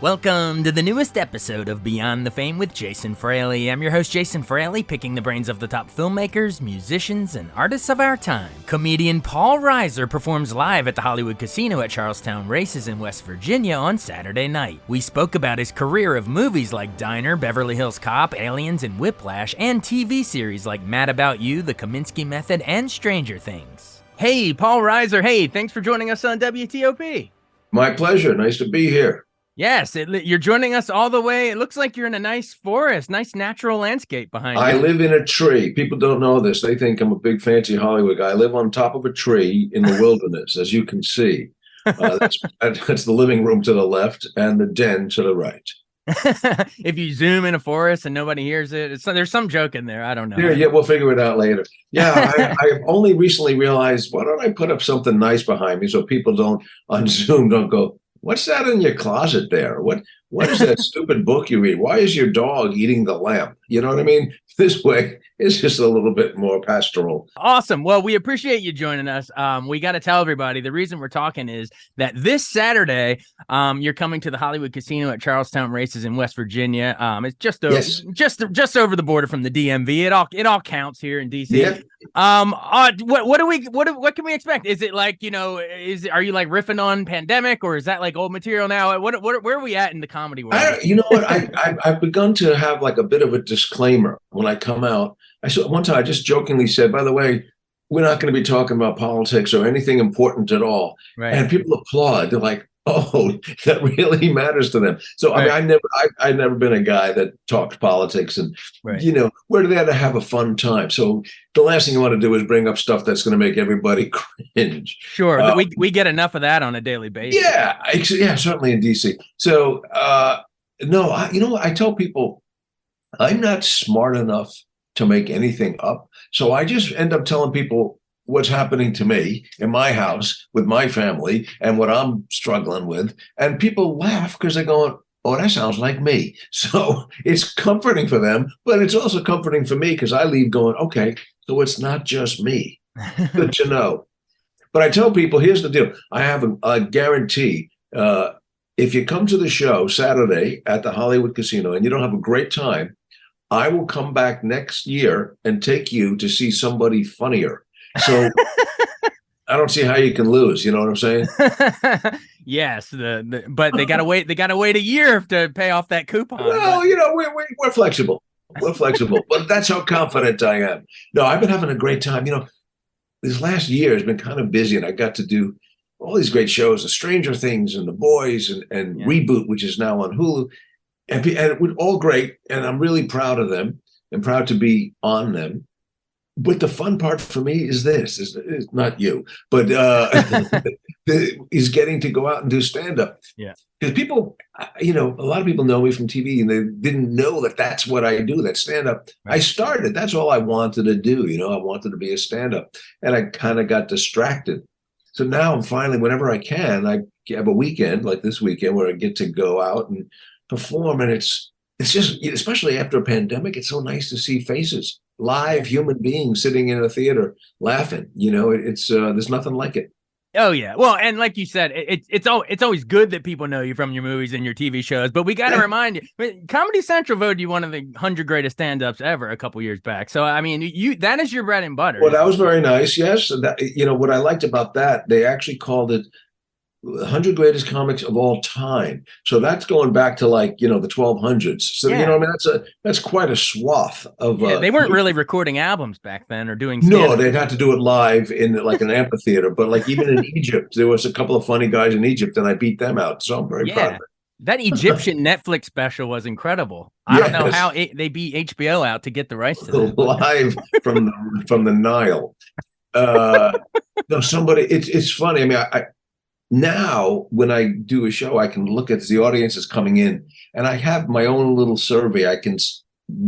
Welcome to the newest episode of Beyond the Fame with Jason Fraley. I'm your host, Jason Fraley, picking the brains of the top filmmakers, musicians, and artists of our time. Comedian Paul Reiser performs live at the Hollywood Casino at Charlestown Races in West Virginia on Saturday night. We spoke about his career of movies like Diner, Beverly Hills Cop, Aliens, and Whiplash, and TV series like Mad About You, The Kaminsky Method, and Stranger Things. Hey, Paul Reiser. Hey, thanks for joining us on WTOP. My pleasure. Nice to be here. Yes, you're joining us all the way. It looks like you're in a nice forest, nice natural landscape behind you. I live in a tree. People don't know this. They think I'm a big fancy Hollywood guy. I live on top of a tree in the wilderness, as you can see. That's the living room to the left and the den to the right. If you zoom in a forest and nobody hears it, there's some joke in there. I don't know. Yeah, we'll figure it out later. Yeah, I've only recently realized, why don't I put up something nice behind me so people don't, on Zoom, don't go, what's that in your closet there? What is that stupid book you read? Why is your dog eating the lamp? You know what I mean? This way, it's just a little bit more pastoral. Awesome. Well, we appreciate you joining us. We got to tell everybody the reason we're talking is that this Saturday, you're coming to the Hollywood Casino at Charlestown Races in West Virginia. It's just over, just over the border from the DMV. It all counts here in DC. Yeah. What can we expect? Is it like, are you like riffing on pandemic, or is that like old material now? Where are we at in the comedy world? I've begun to have like a bit of a disclaimer when I come out. One time I just jokingly said, by the way, we're not going to be talking about politics or anything important at all. Right. And people applaud. They're like, oh, that really matters to them. So right. I mean, I've never been a guy that talked politics, and right. We're there to have a fun time. So the last thing you want to do is bring up stuff that's going to make everybody cringe. Sure, we get enough of that on a daily basis. Yeah, certainly in DC. So no, I tell people I'm not smart enough to make anything up. So I just end up telling people what's happening to me in my house with my family and what I'm struggling with. And people laugh because they're going, oh, that sounds like me. So it's comforting for them, but it's also comforting for me because I leave going, okay, so it's not just me. Good to know. But I tell people, here's the deal. I have a guarantee. If you come to the show Saturday at the Hollywood Casino and you don't have a great time, I will come back next year and take you to see somebody funnier. So I don't see how you can lose. You know what I'm saying? Yes, but they gotta wait. They gotta wait a year to pay off that coupon. Well, we're flexible. We're flexible, but that's how confident I am. No, I've been having a great time. This last year has been kind of busy, and I got to do all these great shows: The Stranger Things and The Boys, and Reboot, which is now on Hulu. And it was all great, and I'm really proud of them and proud to be on them. But the fun part for me is this: is not you, but is getting to go out and do stand-up. Yeah, because people, a lot of people know me from TV, and they didn't know that that's what I do. That stand-up. Right. I started. That's all I wanted to do. I wanted to be a stand-up, and I kind of got distracted. So now I'm finally, whenever I can, I have a weekend like this weekend where I get to go out and perform, and it's just, especially after a pandemic, it's so nice to see faces, live human beings sitting in a theater laughing. It's there's nothing like it. Oh yeah, well, and like you said, it's always good that people know you from your movies and your TV shows. But we got to remind you, Comedy Central voted you one of the 100 greatest stand-ups ever a couple years back. So I mean, that is your bread and butter. Well, that was very nice. Yes, what I liked about that, they actually called it 100 greatest comics of all time. So that's going back to the 1200s. So that's quite a swath of. They weren't really recording albums back then or doing. No, they'd have to do it live in an amphitheater. But even in Egypt, there was a couple of funny guys in Egypt, and I beat them out. So I'm very proud of it. That Egyptian Netflix special was incredible. I don't know how they beat HBO out to get the rights to that. Live from the Nile. No, somebody. It's funny. I mean, now, when I do a show, I can look at the audience is coming in, and I have my own little survey. I can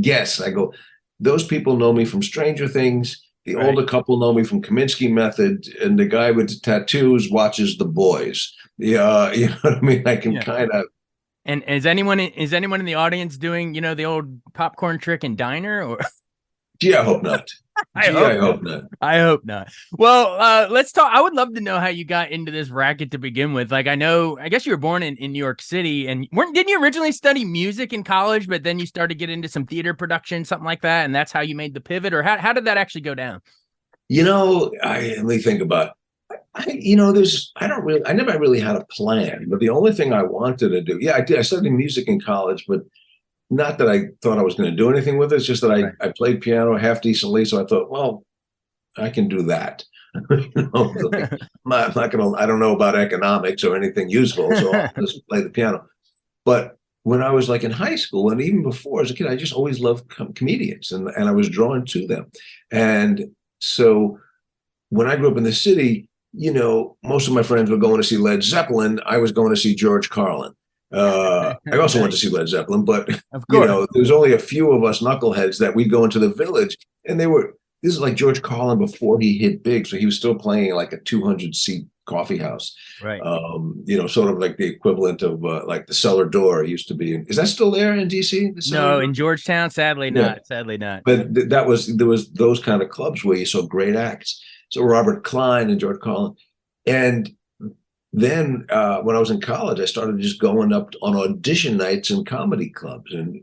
guess. I go, those people know me from Stranger Things. The older couple know me from Kaminsky Method, and the guy with the tattoos watches The Boys. Yeah, you know what I mean. I can kind of. And is anyone in the audience doing the old popcorn trick in Diner or? Gee, I hope not. I Gee, hope I not. hope not. I hope not. Well, let's talk. I would love to know how you got into this racket to begin with. Like, I guess you were born in New York City, and didn't you originally study music in college, but then you started to get into some theater production, something like that, and that's how you made the pivot, or how did that actually go down? Let me think about. I never really had a plan. But the only thing I wanted to do, yeah, I did. I studied music in college, but not that I thought I was going to do anything with it. It's just that Right. I played piano half decently, so I thought, well, I can do that. Like, I'm not going to. I don't know about economics or anything useful, so I'll just play the piano. But when I was like in high school and even before as a kid, I just always loved comedians and I was drawn to them. And so when I grew up in the city, most of my friends were going to see Led Zeppelin. I was going to see George Carlin. I also went to Nice. see Led Zeppelin, but Of course. there's only a few of us knuckleheads that we'd go into the Village, and this is like George Carlin before he hit big, so he was still playing like a 200-seat coffee house. Right. Sort of like the equivalent of like the Cellar Door used to be. Is that still there in DC? The Cellar No, Door? in Georgetown, sadly Yeah, not. Sadly not. but there was those kind of clubs where you saw great acts. So Robert Klein and George Carlin, and then when I was in college, I started just going up on audition nights in comedy clubs, and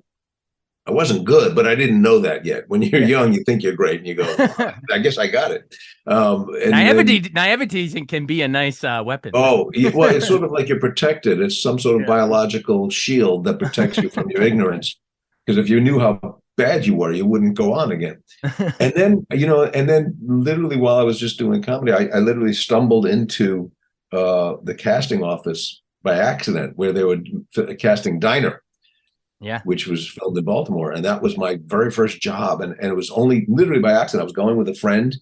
I wasn't good, but I didn't know that yet. When you're Yeah. young, you think you're great, and you go, oh, I guess I got it. And then, Naivety can be a nice weapon. well, it's sort of like you're protected. It's some sort of Yeah. biological shield that protects you from your ignorance. Because if you knew how bad you were, you wouldn't go on again. And then literally while I was just doing comedy, I literally stumbled into the casting office by accident where they were casting Diner, Yeah. which was filmed in Baltimore. And that was my very first job. And it was only literally by accident. I was going with a friend.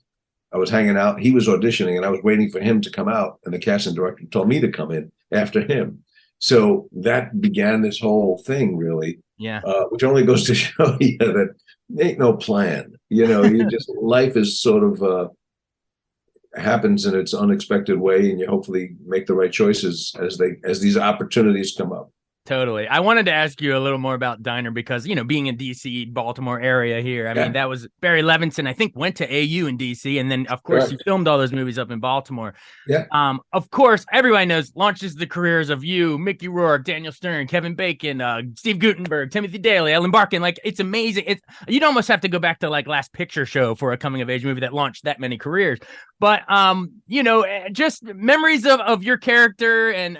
I was hanging out. He was auditioning and I was waiting for him to come out. And the casting director told me to come in after him. So that began this whole thing, really, Yeah. which only goes to show you that ain't no plan. You just life is sort of happens in its unexpected way, and you hopefully make the right choices as these opportunities come up. Totally. I wanted to ask you a little more about Diner because, being in DC, Baltimore area here, I mean, Yeah, that was Barry Levinson, I think, went to AU in DC. And then, of course, correct. you filmed all those movies up in Baltimore. Yeah, Of course, everybody knows launches the careers of you, Mickey Rourke, Daniel Stern, Kevin Bacon, Steve Guttenberg, Timothy Daley, Ellen Barkin. Like, it's amazing. You'd almost have to go back to like Last Picture Show for a coming of age movie that launched that many careers. But just memories of your character, and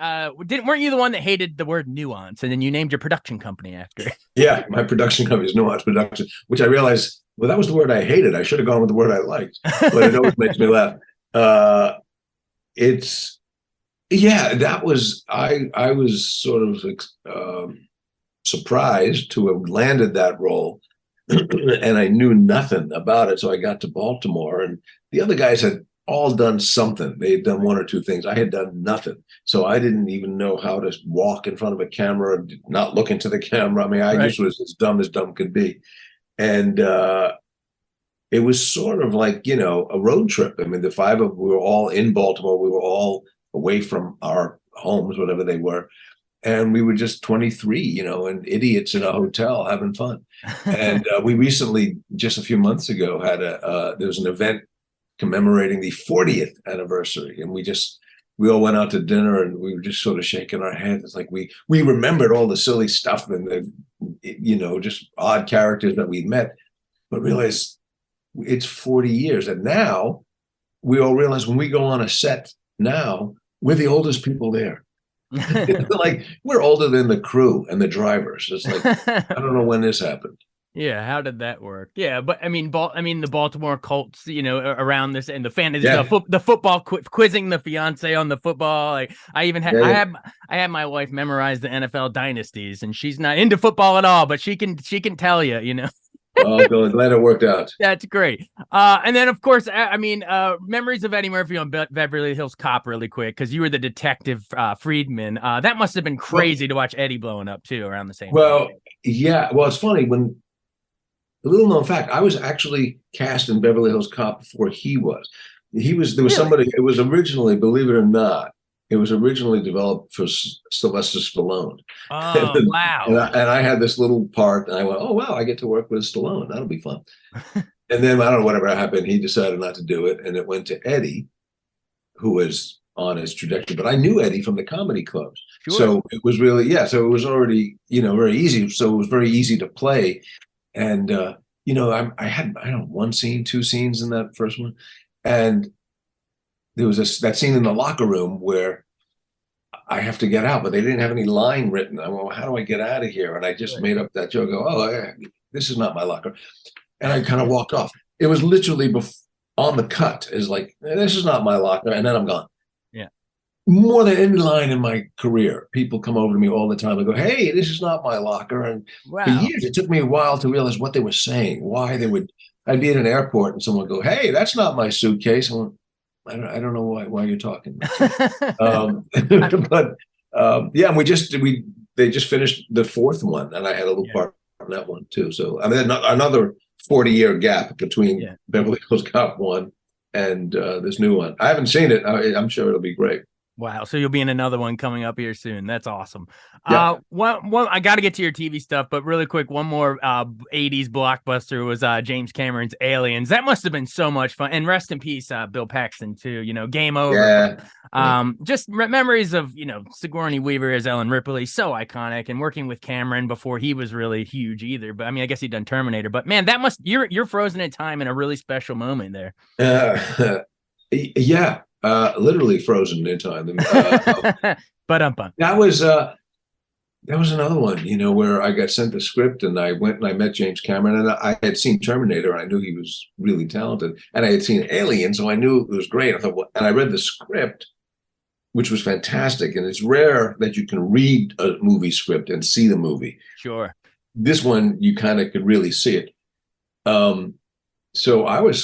weren't you the one that hated the word nuance, and then you named your production company after it? yeah. My production company is Nuance Production, which I realized, well, that was the word I hated. I should have gone with the word I liked, but it always makes me laugh. It's Yeah, that was I was sort of surprised to have landed that role, and I knew nothing about it. So I got to Baltimore, and the other guys had all done something. They had done one or two things. I had done nothing, so I didn't even know how to walk in front of a camera and not look into the camera. I mean, I Right. just was as dumb could be, and it was sort of like a road trip. I mean, we were all in Baltimore. We were all away from our homes, whatever they were, and we were just 23, and idiots in a hotel having fun. And we recently, just a few months ago, there was an event commemorating the 40th anniversary, and we all went out to dinner, and we were just sort of shaking our heads. It's like we remembered all the silly stuff and the just odd characters that we'd met, but realized it's 40 years, and now we all realize when we go on a set now, we're the oldest people there. Like we're older than the crew and the drivers. It's like I don't know when this happened. Yeah, how did that work? Yeah, but I mean, the Baltimore Colts, around this, and the fantasy, Yeah, the football quizzing the fiance on the football. Like, I even had, yeah, yeah. I had my wife memorize the NFL dynasties, and she's not into football at all, but she can tell you. Oh, glad it worked out. That's great. And then of course, memories of Eddie Murphy on Beverly Hills Cop, really quick, because you were the detective Friedman. That must have been Well, crazy to watch Eddie blowing up too around the same time. well, yeah. Well, it's funny when a little known fact. I was actually cast in Beverly Hills Cop before he was. There was Really? somebody. It was originally, believe it or not, it was originally developed for Sylvester Stallone. Oh, wow. And I had this little part, and I went, "Oh wow, I get to work with Stallone. That'll be fun." And then I don't know, whatever happened, he decided not to do it. And it went to Eddie, who was on his trajectory. But I knew Eddie from the comedy clubs. Sure. So it was really, yeah. So it was already, very easy. So it was very easy to play. And, I had, I don't know, one scene, two scenes in that first one. And there was that scene in the locker room where I have to get out, but they didn't have any line written. I went, well, how do I get out of here? And I just made up that joke. This is not my locker. And I kind of walked off. It was literally on the cut is like, this is not my locker. And then I'm gone. Yeah. More than any line in my career, people come over to me all the time and go, hey, this is not my locker. And wow. For years, it took me a while to realize what they were saying, why they would. I'd be at an airport and someone would go, hey, that's not my suitcase. I went, I don't know why you're talking. But they just finished the fourth one, and I had a little part on that one too. So I mean, another 40-year gap between Beverly Hills Cop 1 and this new one. I haven't seen it. I'm sure it'll be great. Wow. So you'll be in another one coming up here soon. That's awesome. Yeah. One, I got to get to your TV stuff, but really quick, one more 80s blockbuster was James Cameron's Aliens. That must have been so much fun. And rest in peace, Bill Paxton, too. Game over. Yeah. Just memories of, Sigourney Weaver as Ellen Ripley. So iconic. And working with Cameron before he was really huge either. But I mean, I guess he'd done Terminator. But man, you're frozen in time in a really special moment there. Yeah. Literally frozen in time. But that was another one, where I got sent the script and I went and I met James Cameron, and I had seen Terminator. I knew he was really talented, and I had seen Alien, so I knew it was great. I thought, and I read the script, which was fantastic. And it's rare that you can read a movie script and see the movie. Sure. This one, you kind of could really see it. So I was,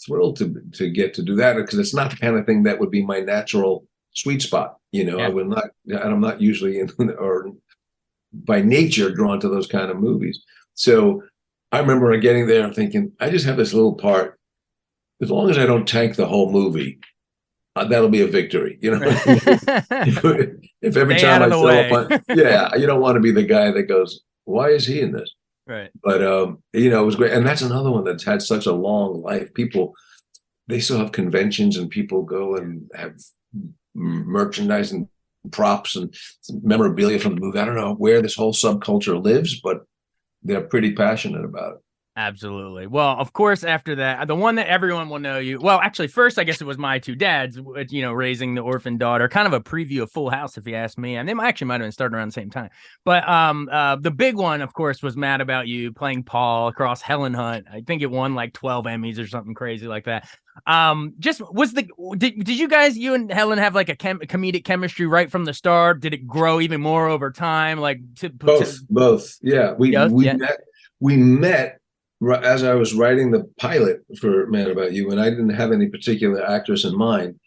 thrilled to get to do that, because it's not the kind of thing that would be my natural sweet spot. I would not, and I'm not usually or by nature drawn to those kind of movies. So I remember getting there and thinking, I just have this little part. As long as I don't tank the whole movie, that'll be a victory. If every time I show up on, you don't want to be the guy that goes, why is he in this? Right. But, it was great. And that's another one that's had such a long life. People, they still have conventions, and people go and have merchandise and props and memorabilia from the movie. I don't know where this whole subculture lives, but they're pretty passionate about it. Absolutely. Well, of course, after that, the one that everyone will know you. Well, actually, first, I guess it was My Two Dads, raising the orphan daughter, kind of a preview of Full House, if you ask me. And they actually might have been starting around the same time. But the big one, of course, was Mad About You, playing Paul across Helen Hunt. I think it won like 12 Emmys or something crazy like that. Did you guys, you and Helen, have like a comedic chemistry right from the start? Did it grow even more over time? Like both. Yeah. We met as I was writing the pilot for Mad About You, and I didn't have any particular actress in mind.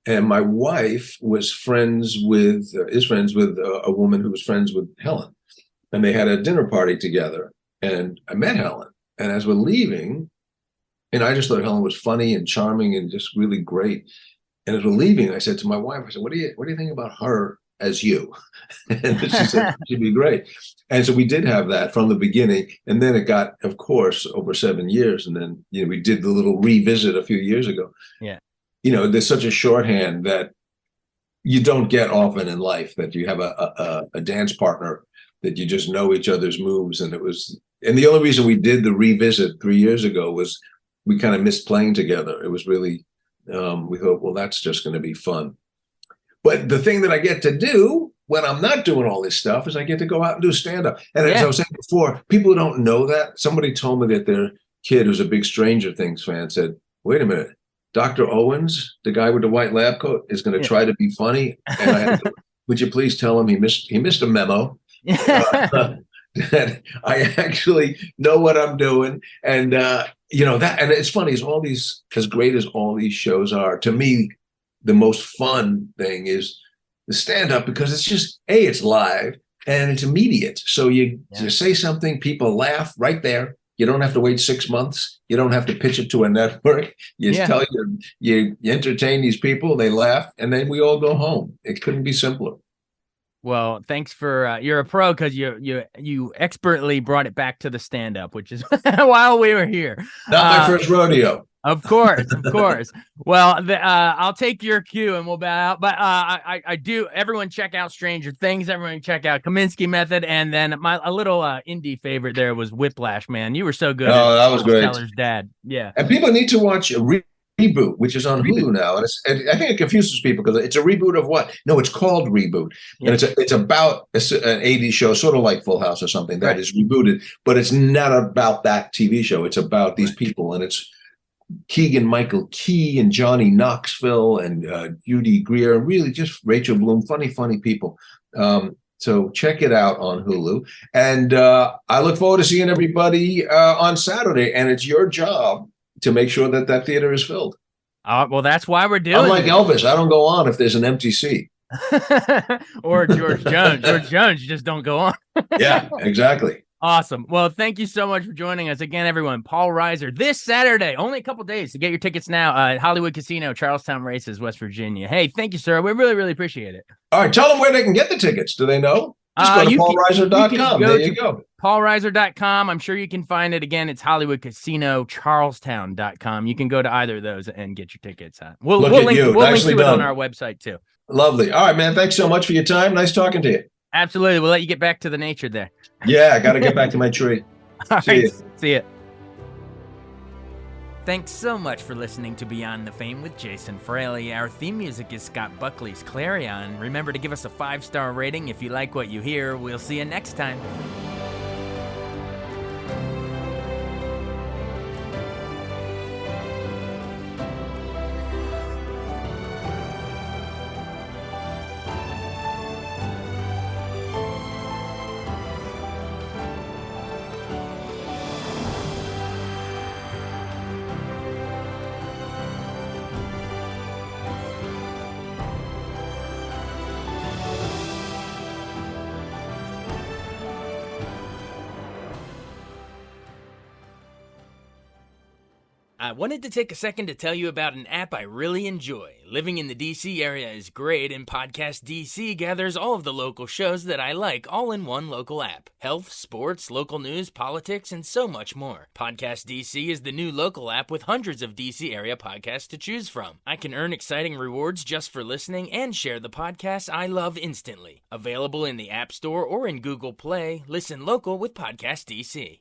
And my wife is friends with a woman who was friends with Helen, and they had a dinner party together. And I met Helen, and as we're leaving, and I just thought Helen was funny and charming and just really great. And as we're leaving, I said to my wife, I said, "What do you think about her as you?" And she said, "She'd be great." And so we did have that from the beginning. And then it got, of course, over 7 years. And then, we did the little revisit a few years ago. Yeah. There's such a shorthand that you don't get often in life, that you have a dance partner that you just know each other's moves. And the only reason we did the revisit 3 years ago was we kind of missed playing together. It was really, we thought, well, that's just going to be fun. But the thing that I get to do when I'm not doing all this stuff is I get to go out and do stand-up. And as I was saying before, people who don't know that, somebody told me that their kid, who's a big Stranger Things fan, said, wait a minute, Dr. Owens, the guy with the white lab coat, is going to try to be funny. And I had to, would you please tell him he missed a memo? That I actually know what I'm doing. And, that, and it's funny, as great as all these shows are, to me, the most fun thing is the stand-up, because it's just, it's live and it's immediate. So you say something, people laugh right there. You don't have to wait 6 months. You don't have to pitch it to a network. You entertain these people, they laugh, and then we all go home. It couldn't be simpler. Well, thanks for you're a pro because you expertly brought it back to the stand up, which is while we were here. Not my first rodeo. Of course, of course. Well, I'll take your cue and we'll bow out. But I do. Everyone check out Stranger Things. Everyone check out Kaminsky Method, and then a little indie favorite there was Whiplash. Man, you were so good. Oh, that was great. Teller's dad. Yeah. And people need to watch a Reboot, which is on Hulu now, and I think it confuses people because it's a reboot of what? No, it's called Reboot, and it's about an '80s show, sort of like Full House or something that is rebooted, but it's not about that TV show. It's about these people, and it's Keegan Michael Key and Johnny Knoxville and Judy Greer, really just Rachel Bloom, funny people. So check it out on Hulu. And I look forward to seeing everybody on Saturday. And it's your job to make sure that that theater is filled. Well, that's why we're doing Unlike Elvis, I don't go on if there's an empty seat. Or George Jones. George Jones, you just don't go on. Yeah, exactly. Awesome. Well, thank you so much for joining us again, everyone. Paul Reiser this Saturday, only a couple days to get your tickets now at Hollywood Casino, Charlestown Races, West Virginia. Hey, thank you, sir. We really, really appreciate it. All right. Tell them where they can get the tickets. Do they know? Just go to paulreiser.com. There you go. paulreiser.com. I'm sure you can find it. Again, it's Hollywood Casino, Charlestown.com. You can go to either of those and get your tickets. We'll link to it on our website, too. Lovely. All right, man. Thanks so much for your time. Nice talking to you. Absolutely. We'll let you get back to the nature there. Yeah, I got to get back to my tree. See ya. Thanks so much for listening to Beyond the Fame with Jason Fraley. Our theme music is Scott Buckley's Clarion. Remember to give us a 5-star rating if you like what you hear. We'll see you next time. I wanted to take a second to tell you about an app I really enjoy. Living in the DC area is great, and Podcast DC gathers all of the local shows that I like all in one local app. Health, sports, local news, politics, and so much more. Podcast DC is the new local app with hundreds of DC area podcasts to choose from. I can earn exciting rewards just for listening and share the podcasts I love instantly. Available in the App Store or in Google Play, listen local with Podcast DC.